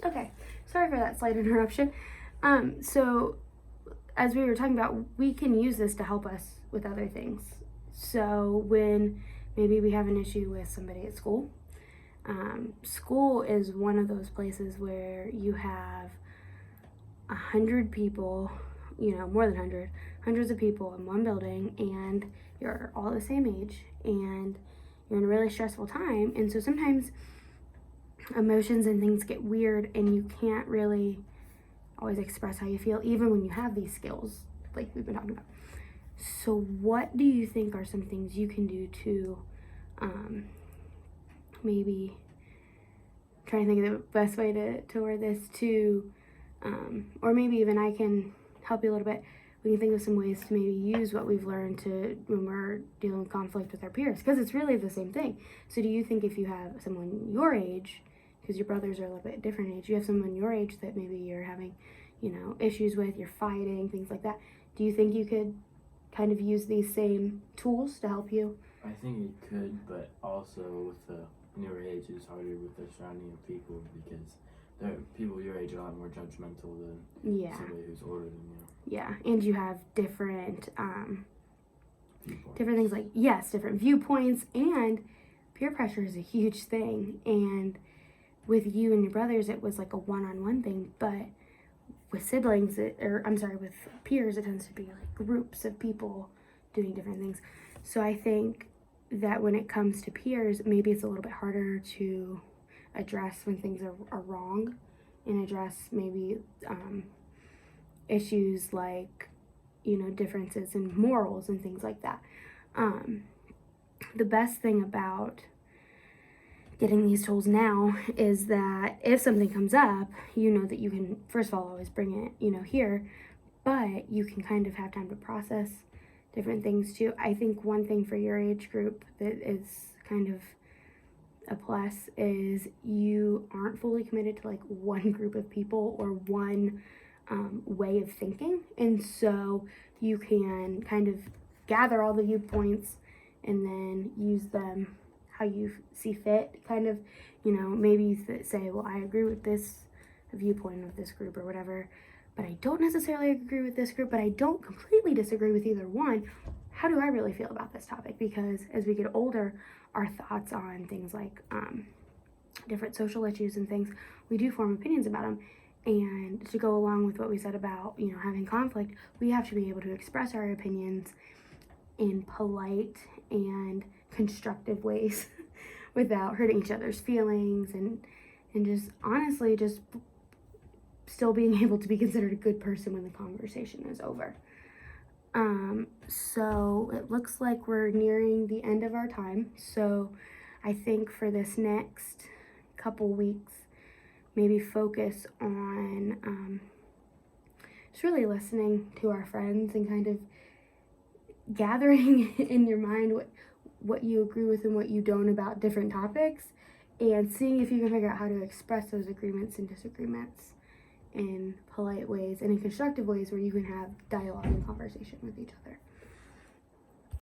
Okay, sorry for that slight interruption. So as we were talking about, we can use this to help us with other things. So when maybe we have an issue with somebody at school, school is one of those places where you have 100 people, more than 100, hundreds of people in one building, and you're all the same age, and you're in a really stressful time. And so sometimes emotions and things get weird, and you can't really always express how you feel, even when you have these skills like we've been talking about. So what do you think are some things you can do to maybe try and think of the best way to word this to or maybe even I can help you a little bit. We can think of some ways to maybe use what we've learned to when we're dealing with conflict with our peers, because it's really the same thing. So do you think if you have someone your age, because your brothers are a little bit different age, you have someone your age that maybe you're having, issues with, you're fighting, things like that, do you think you could kind of use these same tools to help you? I think it could, but also with the newer age, it's harder with the surrounding of people, because people your age are a lot more judgmental than somebody who's older than you. Yeah, and you have different different things, like, yes, different viewpoints, and peer pressure is a huge thing. And with you and your brothers, it was like a one-on-one thing, but with siblings, with peers, it tends to be like groups of people doing different things. So I think that when it comes to peers, maybe it's a little bit harder to address when things are wrong, and address maybe issues like, differences in morals and things like that. The best thing about getting these tools now is that if something comes up, that you can, first of all, always bring it, here, but you can kind of have time to process different things too. I think one thing for your age group that is kind of a plus is you aren't fully committed to like one group of people or one way of thinking, and so you can kind of gather all the viewpoints and then use them how you see fit. Kind of, maybe you say, well, I agree with this viewpoint of this group or whatever, but I don't necessarily agree with this group, but I don't completely disagree with either one. How do I really feel about this topic? Because as we get older, our thoughts on things like different social issues and things, we do form opinions about them. And to go along with what we said about, having conflict, we have to be able to express our opinions in polite and constructive ways without hurting each other's feelings, and just honestly just still being able to be considered a good person when the conversation is over. So it looks like we're nearing the end of our time. So I think for this next couple weeks, maybe focus on just really listening to our friends and kind of gathering in your mind what you agree with and what you don't about different topics, and seeing if you can figure out how to express those agreements and disagreements in polite ways and in constructive ways where you can have dialogue and conversation with each other.